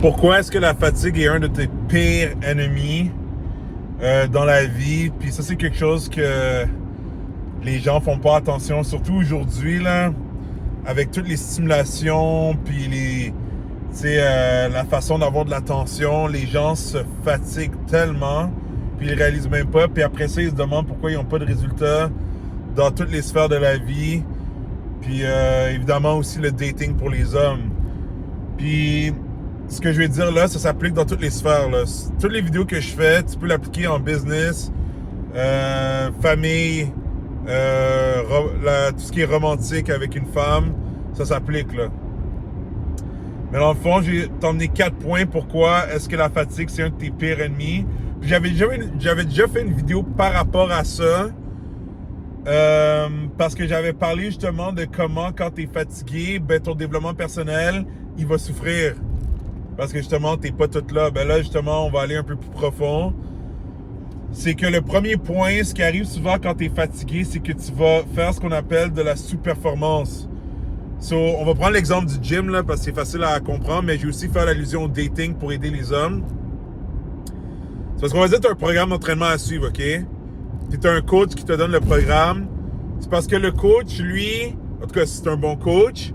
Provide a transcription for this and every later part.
Pourquoi est-ce que la fatigue est un de tes pires ennemis dans la vie? Puis ça, c'est quelque chose que les gens font pas attention, surtout aujourd'hui, là, avec toutes les stimulations, puis la façon d'avoir de l'attention. Les gens se fatiguent tellement, puis ils réalisent même pas. Puis après ça, ils se demandent pourquoi ils n'ont pas de résultats dans toutes les sphères de la vie. Puis évidemment aussi le dating pour les hommes. Puis ce que je vais dire là, ça s'applique dans toutes les sphères, là. Toutes les vidéos que je fais, tu peux l'appliquer en business, famille, tout ce qui est romantique avec une femme, ça s'applique là. Mais dans le fond, j'ai t'emmené 4 points pourquoi est-ce que la fatigue c'est un de tes pires ennemis. Puis j'avais déjà fait une vidéo par rapport à ça. Parce que j'avais parlé justement de comment quand tu es fatigué, ben ton développement personnel, il va souffrir. Parce que justement, t'es pas tout là. Ben là, justement, on va aller un peu plus profond. C'est que le premier point, ce qui arrive souvent quand tu es fatigué, c'est que tu vas faire ce qu'on appelle de la sous-performance. So, on va prendre l'exemple du gym, là, parce que c'est facile à comprendre, mais je vais aussi faire l'allusion au dating pour aider les hommes. C'est parce qu'on va dire que tu as un programme d'entraînement à suivre, OK? Puis tu as un coach qui te donne le programme. C'est parce que le coach, lui, en tout cas, si c'est un bon coach,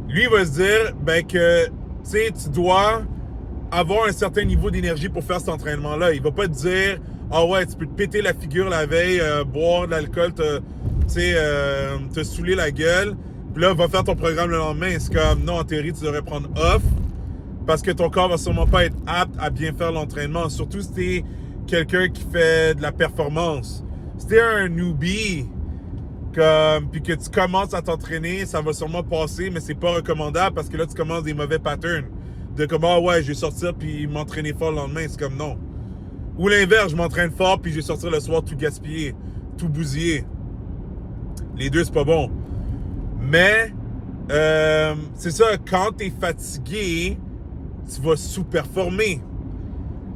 lui, il va se dire, ben que tu sais, tu dois avoir un certain niveau d'énergie pour faire cet entraînement-là. Il va pas te dire, ah ouais, tu peux te péter la figure la veille, boire de l'alcool, te saouler la gueule, puis là, va faire ton programme le lendemain. C'est comme, non, en théorie, tu devrais prendre off, parce que ton corps va sûrement pas être apte à bien faire l'entraînement, surtout si t'es quelqu'un qui fait de la performance. Si t'es un newbie, puis que tu commences à t'entraîner, ça va sûrement passer, mais c'est pas recommandable parce que là, tu commences des mauvais patterns. De comme, ah ouais, je vais sortir puis m'entraîner fort le lendemain. C'est comme non. Ou l'inverse, je m'entraîne fort puis je vais sortir le soir tout gaspillé, tout bousillé. Les deux, c'est pas bon. Mais, c'est ça, quand t'es fatigué, tu vas sous-performer.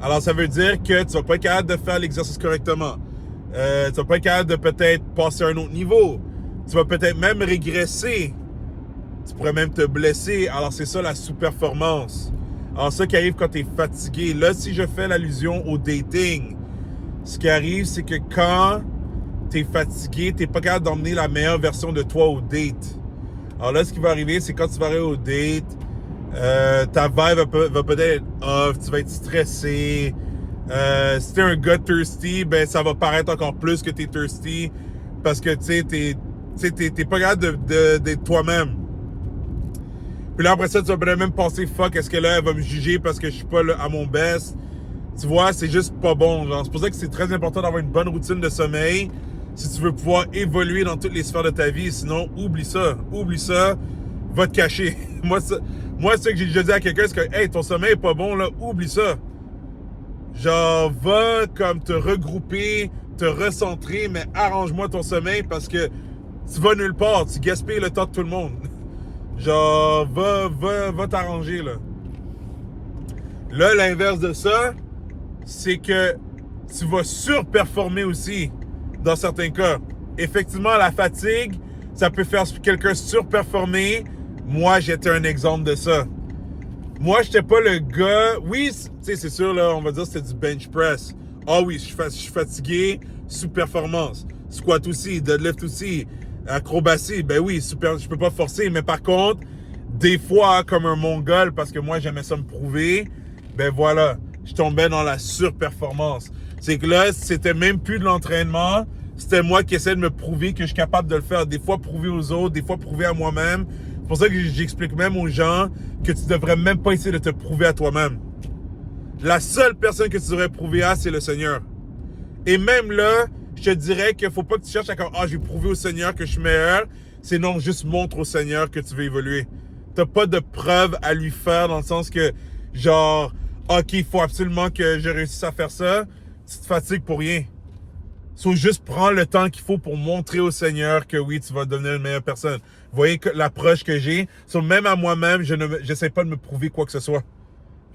Alors, ça veut dire que tu vas pas être capable de faire l'exercice correctement. Tu vas pas être capable de peut-être passer à un autre niveau. Tu vas peut-être même régresser. Tu pourrais même te blesser. Alors, c'est ça la sous-performance. Alors, ça qui arrive quand tu es fatigué. Là, si je fais l'allusion au dating, ce qui arrive, c'est que quand tu es fatigué, tu n'es pas capable d'emmener la meilleure version de toi au date. Alors là, ce qui va arriver, c'est quand tu vas arriver au date, ta vibe va peut-être être off, tu vas être stressé. Si t'es un gars thirsty, ben ça va paraître encore plus que t'es thirsty parce que t'es pas capable d'être toi-même. Puis là après ça, tu vas peut-être même penser fuck, est-ce que là elle va me juger parce que je suis pas là, à mon best. Tu vois, c'est juste pas bon. Genre. C'est pour ça que c'est très important d'avoir une bonne routine de sommeil si tu veux pouvoir évoluer dans toutes les sphères de ta vie. Sinon, oublie ça, va te cacher. Moi, ce que j'ai déjà dit à quelqu'un, c'est que hey, ton sommeil est pas bon là, oublie ça. Genre, va comme te regrouper, te recentrer, mais arrange-moi ton sommeil parce que tu vas nulle part, tu gaspilles le temps de tout le monde. Genre, va t'arranger, là. Là, l'inverse de ça, c'est que tu vas surperformer aussi, dans certains cas. Effectivement, la fatigue, ça peut faire quelqu'un surperformer. Moi, j'étais un exemple de ça. Moi, j'étais pas le gars... Oui, tu sais, c'est sûr, là, on va dire que c'était du bench press. Ah oui, je suis fatigué, sous-performance. Squat aussi, deadlift aussi, acrobatie, ben oui, super, je peux pas forcer. Mais par contre, des fois, comme un mongol, parce que moi, j'aimais ça me prouver, ben voilà, je tombais dans la surperformance. C'est que là, c'était même plus de l'entraînement, c'était moi qui essayais de me prouver que je suis capable de le faire. Des fois, prouver aux autres, des fois, prouver à moi-même. C'est pour ça que j'explique même aux gens que tu devrais même pas essayer de te prouver à toi-même. La seule personne que tu devrais prouver à, c'est le Seigneur. Et même là, je te dirais qu'il faut pas que tu cherches à dire « Ah, je vais prouver au Seigneur que je suis meilleur. » C'est non, juste montre au Seigneur que tu veux évoluer. T'as pas de preuve à lui faire dans le sens que, genre, OK, il faut absolument que je réussisse à faire ça. Tu te fatigues pour rien. So, juste prends le temps qu'il faut pour montrer au Seigneur que oui, tu vas devenir une meilleure personne. Vous voyez l'approche que j'ai. So, même à moi-même, j'essaie pas de me prouver quoi que ce soit.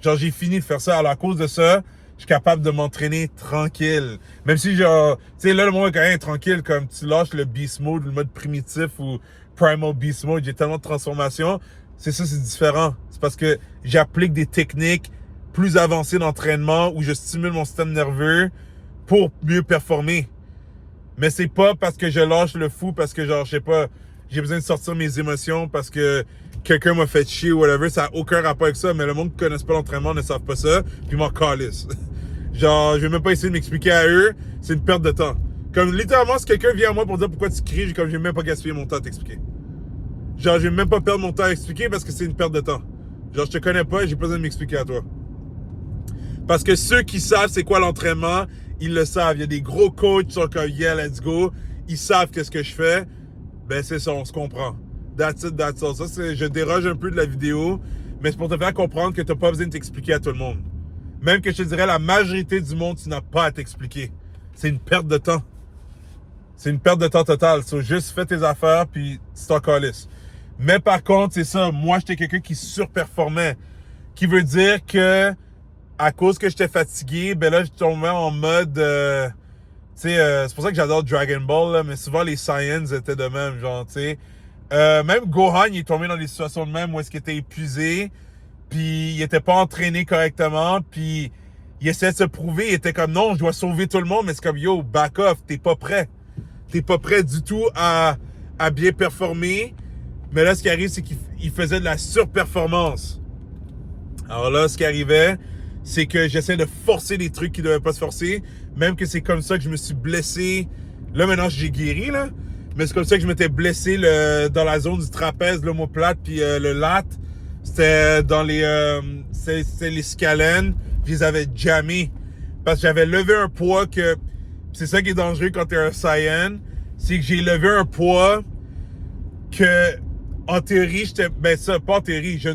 Genre, j'ai fini de faire ça. Alors, à cause de ça, je suis capable de m'entraîner tranquille. Même si, genre, tu sais, là, le monde est quand même tranquille, comme tu lâches le beast mode, le mode primitif ou primal beast mode, j'ai tellement de transformations. C'est ça, c'est différent. C'est parce que j'applique des techniques plus avancées d'entraînement où je stimule mon système nerveux pour mieux performer. Mais c'est pas parce que je lâche le fou, parce que genre, je sais pas, j'ai besoin de sortir mes émotions parce que quelqu'un m'a fait chier ou whatever. Ça n'a aucun rapport avec ça, mais le monde qui ne connaisse pas l'entraînement ne savent pas ça, puis m'en calisse. Genre, je vais même pas essayer de m'expliquer à eux, c'est une perte de temps. Comme littéralement, si quelqu'un vient à moi pour dire pourquoi tu cries, comme je vais même pas gaspiller mon temps à t'expliquer. Genre, je vais même pas perdre mon temps à expliquer parce que c'est une perte de temps. Genre, je te connais pas et j'ai pas besoin de m'expliquer à toi. Parce que ceux qui savent c'est quoi l'entraînement, ils le savent. Il y a des gros coachs qui sont comme, yeah, let's go. Ils savent qu'est-ce que je fais. Ben, c'est ça, on se comprend. That's it, that's all. Ça, je déroge un peu de la vidéo, mais c'est pour te faire comprendre que t'as pas besoin de t'expliquer à tout le monde. Même que je te dirais, la majorité du monde, tu n'as pas à t'expliquer. C'est une perte de temps. C'est une perte de temps totale. So, juste fais tes affaires, puis c'est en calice. Mais par contre, c'est ça, moi, j'étais quelqu'un qui surperformait. Qui veut dire que, à cause que j'étais fatigué, ben là, je tombais en mode... tu sais, c'est pour ça que j'adore Dragon Ball, là, mais souvent, les Saiyans étaient de même, genre, tu sais. Même Gohan, il est tombé dans des situations de même où est-ce qu'il était épuisé, puis il était pas entraîné correctement, puis il essayait de se prouver, il était comme, non, je dois sauver tout le monde, mais c'est comme, yo, back off, t'es pas prêt. T'es pas prêt du tout à bien performer. Mais là, ce qui arrive, c'est qu'il faisait de la surperformance. Alors là, ce qui arrivait, c'est que j'essaie de forcer des trucs qui ne devaient pas se forcer. Même que c'est comme ça que je me suis blessé. Là, maintenant, j'ai guéri, là. Mais c'est comme ça que je m'étais blessé dans la zone du trapèze, l'omoplate, puis le lat. C'était dans c'était les scalènes. Je les avais jammés. Parce que j'avais levé un poids que... C'est ça qui est dangereux quand t'es un Saiyan. C'est que j'ai levé un poids que... En théorie, pas en théorie, je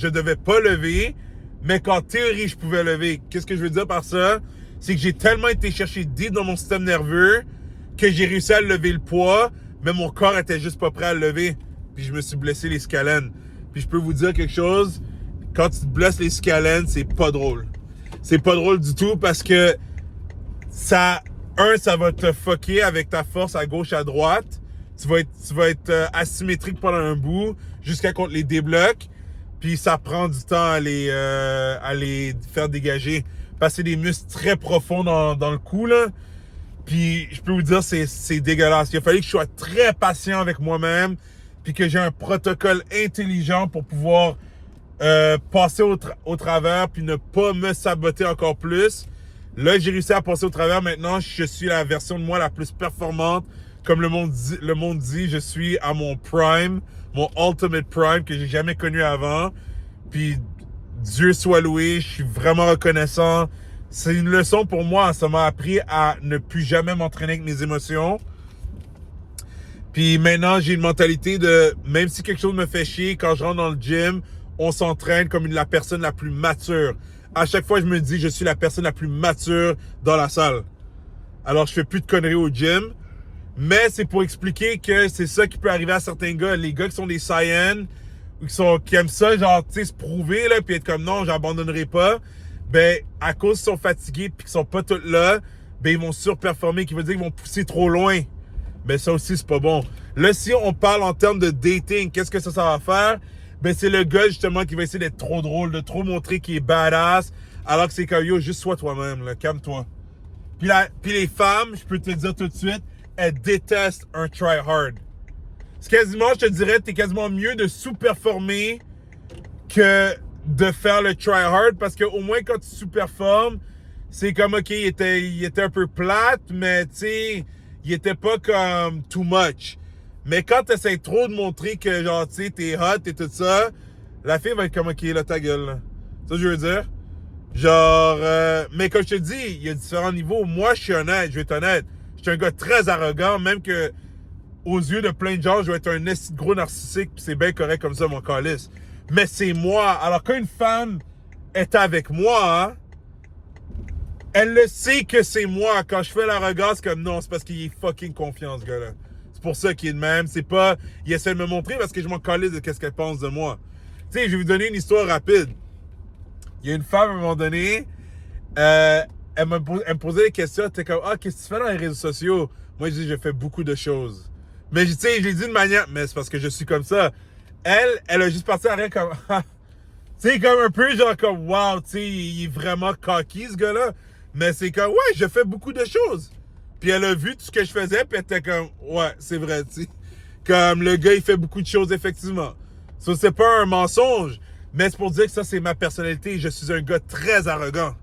devais pas lever, mais qu'en théorie, je pouvais lever. Qu'est-ce que je veux dire par ça? C'est que j'ai tellement été chercher deep dans mon système nerveux que j'ai réussi à lever le poids, mais mon corps était juste pas prêt à le lever. Puis je me suis blessé les scalènes. Puis je peux vous dire quelque chose, quand tu te blesses les scalènes, c'est pas drôle. C'est pas drôle du tout parce que ça va te fucker avec ta force à gauche, à droite. Tu vas être asymétrique pendant un bout jusqu'à qu'on les débloque. Puis ça prend du temps à les faire dégager. Parce que c'est des muscles très profonds dans le cou, là. Puis je peux vous dire, c'est dégueulasse. Il a fallu que je sois très patient avec moi-même. Puis que j'ai un protocole intelligent pour pouvoir passer au travers. Puis ne pas me saboter encore plus. Là, j'ai réussi à passer au travers. Maintenant, je suis la version de moi la plus performante. Comme le monde dit, je suis à mon prime, mon ultimate prime que j'ai jamais connu avant. Puis Dieu soit loué, je suis vraiment reconnaissant. C'est une leçon pour moi. Ça m'a appris à ne plus jamais m'entraîner avec mes émotions. Puis maintenant, j'ai une mentalité de, même si quelque chose me fait chier, quand je rentre dans le gym, on s'entraîne comme la personne la plus mature. À chaque fois, je me dis, je suis la personne la plus mature dans la salle. Alors, je fais plus de conneries au gym. Mais c'est pour expliquer que c'est ça qui peut arriver à certains gars. Les gars qui sont des Saiyans, qui aiment ça, genre, tu sais, se prouver, là, puis être comme, non, j'abandonnerai pas. Ben, à cause qu'ils sont fatigués puis qu'ils sont pas tous là, ben, ils vont surperformer, qui veut dire qu'ils vont pousser trop loin. Ben, ça aussi, c'est pas bon. Là, si on parle en termes de dating, qu'est-ce que ça va faire? Ben, c'est le gars, justement, qui va essayer d'être trop drôle, de trop montrer qu'il est badass, alors que c'est comme, yo, juste sois toi-même, là, calme-toi. Puis les femmes, je peux te le dire tout de suite, elles détestent un try-hard. C'est quasiment, je te dirais, t'es quasiment mieux de sous-performer que de faire le try-hard, parce qu'au moins, quand tu sous-performes, c'est comme, OK, il était un peu plate, mais, tu sais, il était pas comme too much. Mais quand tu essaies trop de montrer que, genre, tu sais, t'es hot et tout ça, la fille va être comme, OK, là, ta gueule, là. Ça, je veux dire. Genre, mais comme je te dis, il y a différents niveaux. Moi, je suis honnête, je vais être honnête. Je suis un gars très arrogant, même que aux yeux de plein de gens, je vais être un gros narcissique, puis c'est bien correct comme ça, mon calice. Mais c'est moi. Alors, quand une femme est avec moi, hein, elle le sait que c'est moi. Quand je fais l'arrogance, c'est comme non, c'est parce qu'il est fucking confiant, ce gars-là. C'est pour ça qu'il est de même. C'est pas, il essaie de me montrer parce que je m'en calisse de qu'est-ce qu'elle pense de moi. Tu sais, je vais vous donner une histoire rapide. Il y a une femme, à un moment donné, elle me posait des questions. Elle était comme, ah, qu'est-ce que tu fais dans les réseaux sociaux? Moi, je dis, je fais beaucoup de choses. Mais tu sais, je l'ai dit de manière, mais c'est parce que je suis comme ça. elle a juste parti à rien comme... Tu sais, comme un peu genre comme, wow, tu sais, il est vraiment cocky, ce gars-là. Mais c'est comme, ouais, je fais beaucoup de choses. Puis elle a vu tout ce que je faisais, puis elle était comme, ouais, c'est vrai, tu sais. Comme le gars, il fait beaucoup de choses, effectivement. Ça, c'est pas un mensonge, mais c'est pour dire que ça, c'est ma personnalité. Je suis un gars très arrogant.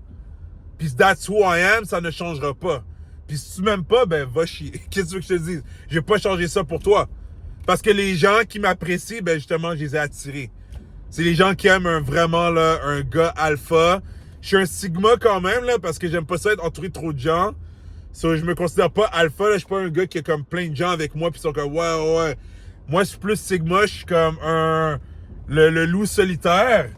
Puis that's who I am, ça ne changera pas. Puis si tu m'aimes pas, ben va chier. Qu'est-ce que tu veux que je te dise? Je vais pas changer ça pour toi. Parce que les gens qui m'apprécient, ben justement, je les ai attirés. C'est les gens qui aiment vraiment là, un gars alpha. Je suis un sigma quand même, là, parce que j'aime pas ça être entouré de trop de gens. So, je me considère pas alpha, là. Je suis pas un gars qui a comme plein de gens avec moi, puis ils sont comme, ouais. Moi, je suis plus sigma, je suis comme le loup solitaire.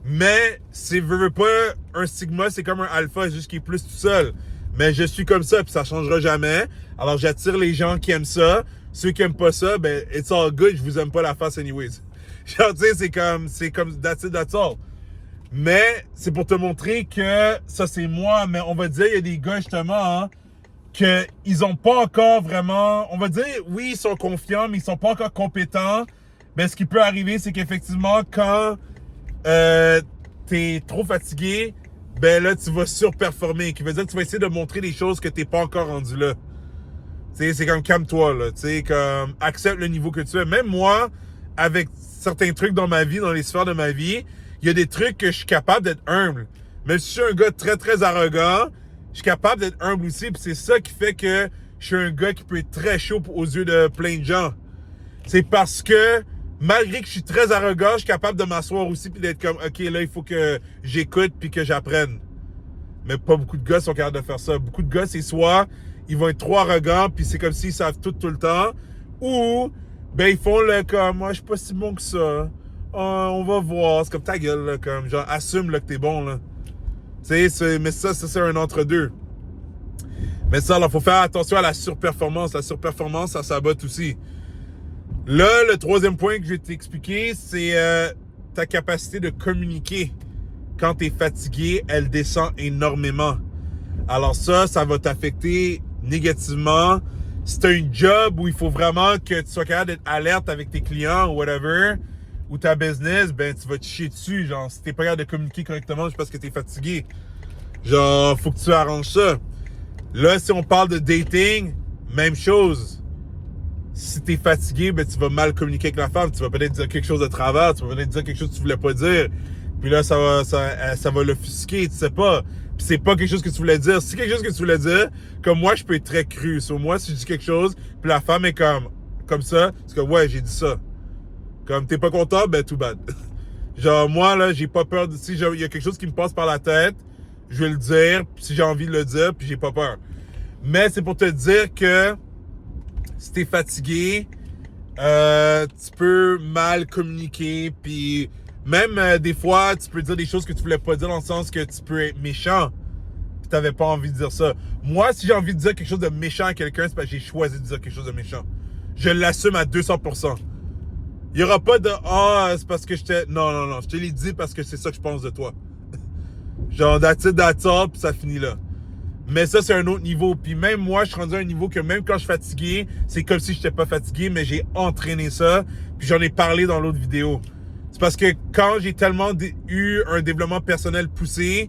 Mais, c'est veux pas, un sigma, c'est comme un alpha, juste qu'il est plus tout seul. Mais je suis comme ça, puis ça changera jamais. Alors, j'attire les gens qui aiment ça. Ceux qui aiment pas ça, ben, it's all good, je vous aime pas la face anyways. Genre, tu sais, c'est comme, that's it, that's all. Mais, c'est pour te montrer que ça, c'est moi. Mais on va dire, il y a des gars, justement, hein, qu'ils ont pas encore vraiment, on va dire, oui, ils sont confiants, mais ils sont pas encore compétents. Mais ce qui peut arriver, c'est qu'effectivement, quand t'es trop fatigué, ben là, tu vas surperformer. Qui veut dire que tu vas essayer de montrer des choses que t'es pas encore rendu là. Tu sais, c'est comme calme-toi, là. Tu sais, comme accepte le niveau que tu es. Même moi, avec certains trucs dans ma vie, dans les sphères de ma vie, il y a des trucs que je suis capable d'être humble. Même si je suis un gars très, très arrogant, je suis capable d'être humble aussi. Puis c'est ça qui fait que je suis un gars qui peut être très chaud aux yeux de plein de gens. C'est parce que, malgré que je suis très arrogant, je suis capable de m'asseoir aussi puis d'être comme, OK, là, il faut que j'écoute puis que j'apprenne. Mais pas beaucoup de gars sont capables de faire ça. Beaucoup de gars, c'est soit ils vont être trop arrogants puis c'est comme s'ils savent tout le temps, ou ben ils font le comme, moi, je suis pas si bon que ça. On va voir. C'est comme ta gueule, là, comme genre, assume là, que t'es bon, là. Tu sais, mais ça, c'est un entre-deux. Mais ça, alors, faut faire attention à la surperformance. La surperformance, ça sabote aussi. Là, le troisième point que je vais t'expliquer, c'est ta capacité de communiquer. Quand tu es fatigué, elle descend énormément. Alors ça va t'affecter négativement. Si tu as une job où il faut vraiment que tu sois capable d'être alerte avec tes clients ou whatever, ou ta business, ben tu vas te chier dessus. Genre, si t'es pas capable de communiquer correctement, c'est parce que tu es fatigué. Genre, faut que tu arranges ça. Là, si on parle de dating, même chose. Si t'es fatigué, ben tu vas mal communiquer avec la femme. Tu vas peut-être dire quelque chose de travers, tu vas peut-être dire quelque chose que tu voulais pas dire. Puis là, ça va l'offusquer, tu sais pas. Puis c'est pas quelque chose que tu voulais dire. Si c'est quelque chose que tu voulais dire, comme moi, je peux être très cru. Sur moi, si je dis quelque chose, puis la femme est comme ça, c'est comme, ouais, j'ai dit ça. Comme, t'es pas content, ben tout bad. Genre, moi, là, j'ai pas peur. Si il y a quelque chose qui me passe par la tête, je vais le dire, puis si j'ai envie de le dire, puis j'ai pas peur. Mais c'est pour te dire que si t'es fatigué, tu peux mal communiquer, puis même des fois, tu peux dire des choses que tu voulais pas dire dans le sens que tu peux être méchant, puis t'avais pas envie de dire ça. Moi, si j'ai envie de dire quelque chose de méchant à quelqu'un, c'est parce que j'ai choisi de dire quelque chose de méchant. Je l'assume à 200%. Il y aura pas de « Ah, c'est parce que j'étais... » Non, je te l'ai dit parce que c'est ça que je pense de toi. Genre, that's it, that's all, puis ça finit là. Mais ça, c'est un autre niveau. Puis même moi, je suis rendu à un niveau que même quand je suis fatigué, c'est comme si je n'étais pas fatigué, mais j'ai entraîné ça. Puis j'en ai parlé dans l'autre vidéo. C'est parce que quand j'ai tellement eu un développement personnel poussé,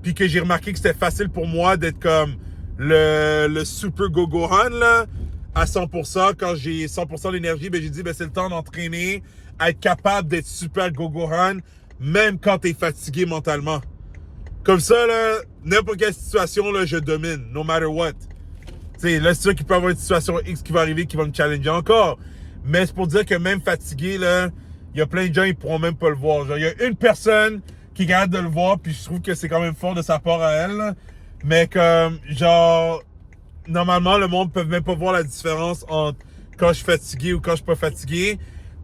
puis que j'ai remarqué que c'était facile pour moi d'être comme le super Gogohan, là, à 100%, quand j'ai 100% d'énergie, ben j'ai dit, ben c'est le temps d'entraîner, à être capable d'être super Gogohan, même quand tu es fatigué mentalement. Comme ça, là, n'importe quelle situation, là, je domine, no matter what. Tu sais, là, c'est sûr qu'il peut y avoir une situation X qui va arriver qui va me challenger encore. Mais c'est pour dire que même fatigué, là, il y a plein de gens, ils pourront même pas le voir. Genre, il y a une personne qui est capable de le voir, puis je trouve que c'est quand même fort de sa part à elle, là. Mais comme, genre, normalement, le monde peut même pas voir la différence entre quand je suis fatigué ou quand je suis pas fatigué.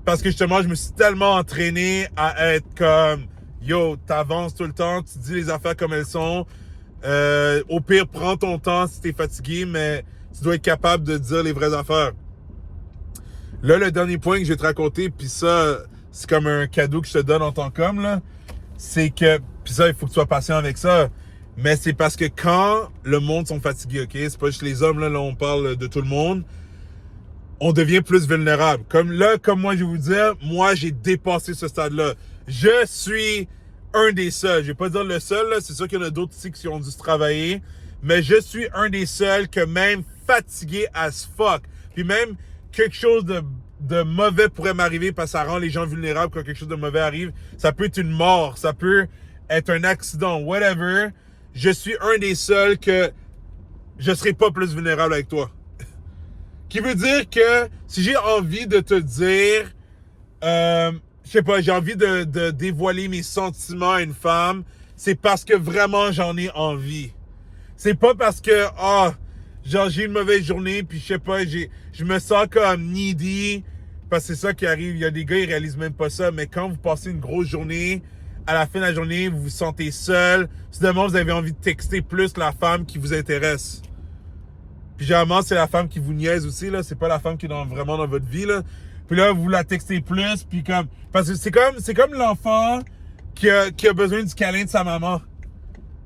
Parce que justement, je me suis tellement entraîné à être comme... Yo, t'avances tout le temps, tu dis les affaires comme elles sont. Au pire, prends ton temps si t'es fatigué, mais tu dois être capable de dire les vraies affaires. Là, le dernier point que je vais te raconter, puis ça, c'est comme un cadeau que je te donne en tant qu'homme, là, c'est que, puis ça, il faut que tu sois patient avec ça, mais c'est parce que quand le monde sont fatigués, OK, c'est pas juste les hommes, là on parle de tout le monde, on devient plus vulnérable. Comme moi, je vais vous dire, moi, j'ai dépassé ce stade-là. Je suis un des seuls. Je vais pas dire le seul, là. C'est sûr qu'il y en a d'autres ici qui ont dû se travailler. Mais je suis un des seuls que même fatigué as fuck. Puis même quelque chose de mauvais pourrait m'arriver parce que ça rend les gens vulnérables quand quelque chose de mauvais arrive. Ça peut être une mort, ça peut être un accident, whatever. Je suis un des seuls que je serai pas plus vulnérable avec toi. Qui veut dire que si j'ai envie de te dire, je sais pas, j'ai envie de dévoiler mes sentiments à une femme, c'est parce que vraiment j'en ai envie. C'est pas parce que, genre j'ai une mauvaise journée, puis je sais pas, je me sens comme needy, parce que c'est ça qui arrive. Il y a des gars, ils réalisent même pas ça, mais quand vous passez une grosse journée, à la fin de la journée, vous vous sentez seul, soudainement vous avez envie de texter plus la femme qui vous intéresse. Puis généralement, c'est la femme qui vous niaise aussi, là. C'est pas la femme qui est vraiment dans votre vie, là. Puis là, vous la textez plus, puis comme... Parce que c'est comme l'enfant qui a besoin du câlin de sa maman.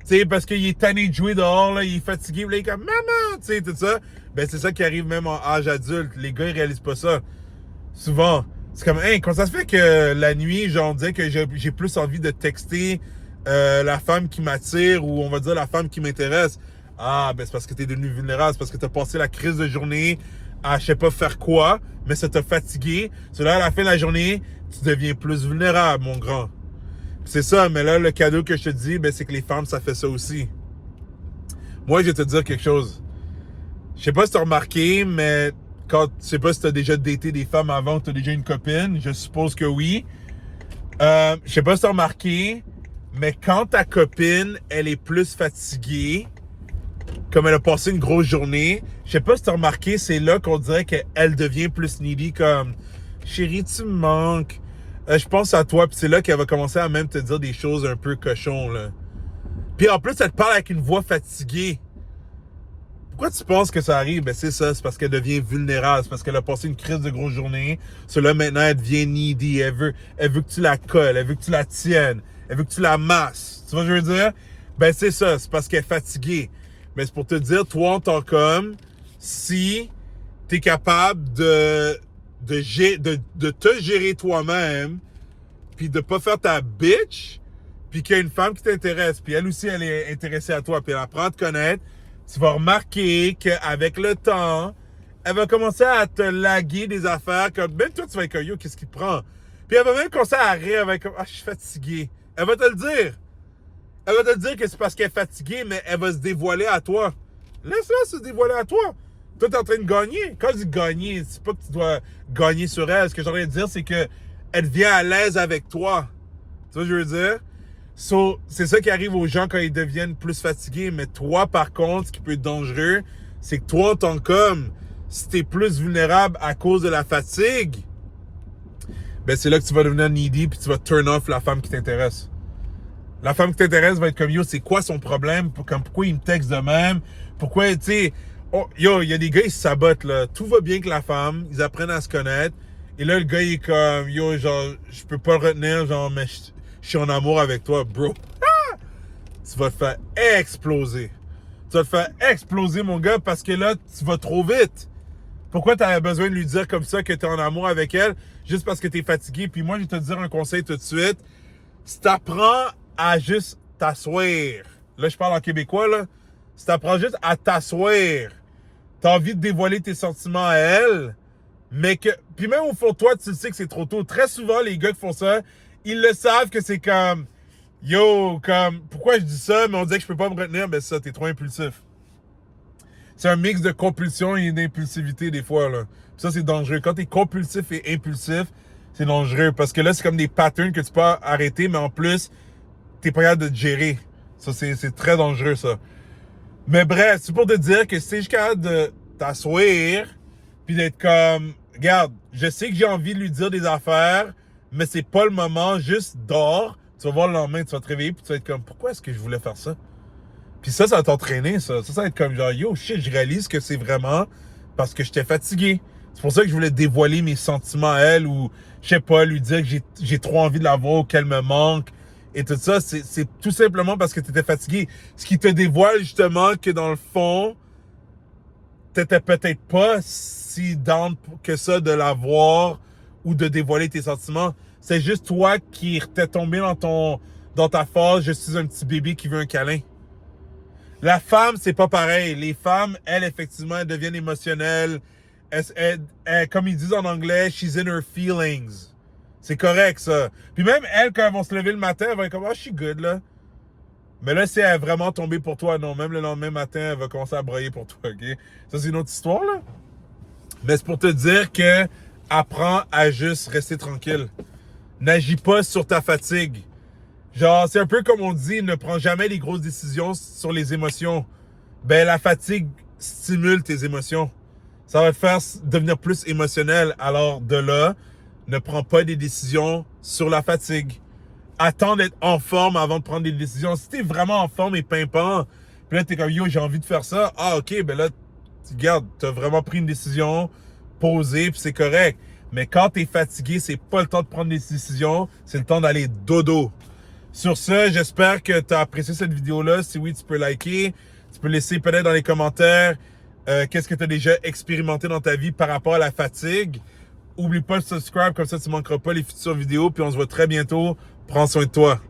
Tu sais, parce qu'il est tanné de jouer dehors, là, il est fatigué, puis là, il est comme « Maman! » Tu sais, tout ça. Ben, c'est ça qui arrive même en âge adulte. Les gars, ils réalisent pas ça. Souvent. C'est comme, hey, comment ça se fait que la nuit, genre, on dirait que j'ai plus envie de texter la femme qui m'attire, ou on va dire la femme qui m'intéresse. Ah, ben c'est parce que t'es devenu vulnérable, c'est parce que t'as passé la crise de journée à, je sais pas faire quoi, mais ça t'a fatigué. Cela, à la fin de la journée, tu deviens plus vulnérable, mon grand. C'est ça, mais là, le cadeau que je te dis, ben, c'est que les femmes, ça fait ça aussi. Moi, je vais te dire quelque chose. Je sais pas si t'as remarqué, mais je sais pas si t'as déjà daté des femmes avant, t'as déjà une copine. Je suppose que oui. Je sais pas si t'as remarqué, mais quand ta copine, elle est plus fatiguée, comme elle a passé une grosse journée, je sais pas si t'as remarqué, c'est là qu'on dirait qu'elle devient plus needy, comme « Chérie, tu me manques. Je pense à toi. » Puis c'est là qu'elle va commencer à même te dire des choses un peu cochons, là. Puis en plus, elle te parle avec une voix fatiguée. Pourquoi tu penses que ça arrive? Ben c'est ça, c'est parce qu'elle devient vulnérable, c'est parce qu'elle a passé une crise de grosse journée. Cela maintenant, elle devient needy, elle veut que tu la colles, elle veut que tu la tiennes, elle veut que tu la masses. Tu vois ce que je veux dire? Ben c'est ça, c'est parce qu'elle est fatiguée. Mais c'est pour te dire, toi en tant qu'homme, si t'es capable de te gérer toi-même, puis de pas faire ta bitch, puis qu'il y a une femme qui t'intéresse, puis elle aussi, elle est intéressée à toi, puis elle apprend à te connaître, tu vas remarquer qu'avec le temps, elle va commencer à te laguer des affaires comme, même toi, tu vas être comme, yo, qu'est-ce qui te prend? Puis elle va même commencer à rire avec, je suis fatigué. Elle va te le dire. Elle va te dire que c'est parce qu'elle est fatiguée, mais elle va se dévoiler à toi. Laisse-la se dévoiler à toi. Toi, t'es en train de gagner. Quand je dis gagner, c'est pas que tu dois gagner sur elle. Ce que j'ai envie de dire, c'est que elle devient à l'aise avec toi. Tu vois ce que je veux dire? So, c'est ça qui arrive aux gens quand ils deviennent plus fatigués. Mais toi, par contre, ce qui peut être dangereux, c'est que toi, en tant qu'homme, si t'es plus vulnérable à cause de la fatigue, ben c'est là que tu vas devenir needy puis tu vas turn off la femme qui t'intéresse. La femme qui t'intéresse va être comme, yo, c'est quoi son problème? Pourquoi il me texte de même? Pourquoi, tu sais, yo, il y a des gars, ils se sabotent, là. Tout va bien avec la femme, ils apprennent à se connaître. Et là, le gars, il est comme, yo, genre, je peux pas le retenir, genre, mais je suis en amour avec toi, bro. Ah! Tu vas te faire exploser. Tu vas te faire exploser, mon gars, parce que là, tu vas trop vite. Pourquoi t'avais besoin de lui dire comme ça que t'es en amour avec elle? Juste parce que t'es fatigué. Puis moi, je vais te dire un conseil tout de suite. Si t'apprends à juste t'asseoir, là, je parle en québécois, là. Si t'apprends juste à t'asseoir, t'as envie de dévoiler tes sentiments à elle, mais que... Puis même au fond de toi, tu sais que c'est trop tôt. Très souvent, les gars qui font ça, ils le savent que c'est comme... Yo, comme... Pourquoi je dis ça, mais on dirait que je peux pas me retenir? Ben ça, t'es trop impulsif. C'est un mix de compulsion et d'impulsivité des fois, là. Puis ça, c'est dangereux. Quand t'es compulsif et impulsif, c'est dangereux. Parce que là, c'est comme des patterns que tu peux arrêter, mais en plus, t'es pas capable de te gérer. Ça, c'est très dangereux, ça. Mais bref, c'est pour te dire que si t'es juste capable de t'asseoir, puis d'être comme, regarde, je sais que j'ai envie de lui dire des affaires, mais c'est pas le moment, juste dors. Tu vas voir le lendemain, tu vas te réveiller, puis tu vas être comme, pourquoi est-ce que je voulais faire ça? Puis ça va t'entraîner, ça. Ça va être comme genre, yo, shit, je réalise que c'est vraiment parce que j'étais fatigué. C'est pour ça que je voulais dévoiler mes sentiments à elle, ou, je sais pas, lui dire que j'ai trop envie de la voir ou qu'elle me manque. Et tout ça, c'est tout simplement parce que tu étais fatigué. Ce qui te dévoile justement que dans le fond, t'étais peut-être pas si down que ça de la voir ou de dévoiler tes sentiments. C'est juste toi qui t'es tombé dans ta phase, je suis un petit bébé qui veut un câlin. La femme, c'est pas pareil. Les femmes, elles, effectivement, elles deviennent émotionnelles. Comme ils disent en anglais, she's in her feelings. C'est correct, ça. Puis même elles, quand elles vont se lever le matin, elles vont être comme, oh, je suis good, là. Mais là, si elle est vraiment tombée pour toi, non, même le lendemain matin, elle va commencer à broyer pour toi, OK? Ça, c'est une autre histoire, là. Mais c'est pour te dire que apprends à juste rester tranquille. N'agis pas sur ta fatigue. Genre, c'est un peu comme on dit, ne prends jamais les grosses décisions sur les émotions. Ben, la fatigue stimule tes émotions. Ça va te faire devenir plus émotionnel. Alors, de là, ne prends pas des décisions sur la fatigue. Attends d'être en forme avant de prendre des décisions. Si t'es vraiment en forme et pimpant, puis là, t'es comme, yo, j'ai envie de faire ça. Ah, OK, ben là, regarde, t'as vraiment pris une décision, posée, puis c'est correct. Mais quand t'es fatigué, c'est pas le temps de prendre des décisions, c'est le temps d'aller dodo. Sur ce, j'espère que tu as apprécié cette vidéo-là. Si oui, tu peux liker. Tu peux laisser peut-être dans les commentaires qu'est-ce que tu as déjà expérimenté dans ta vie par rapport à la fatigue. Oublie pas de subscribe, comme ça tu ne manqueras pas les futures vidéos. Puis on se voit très bientôt. Prends soin de toi.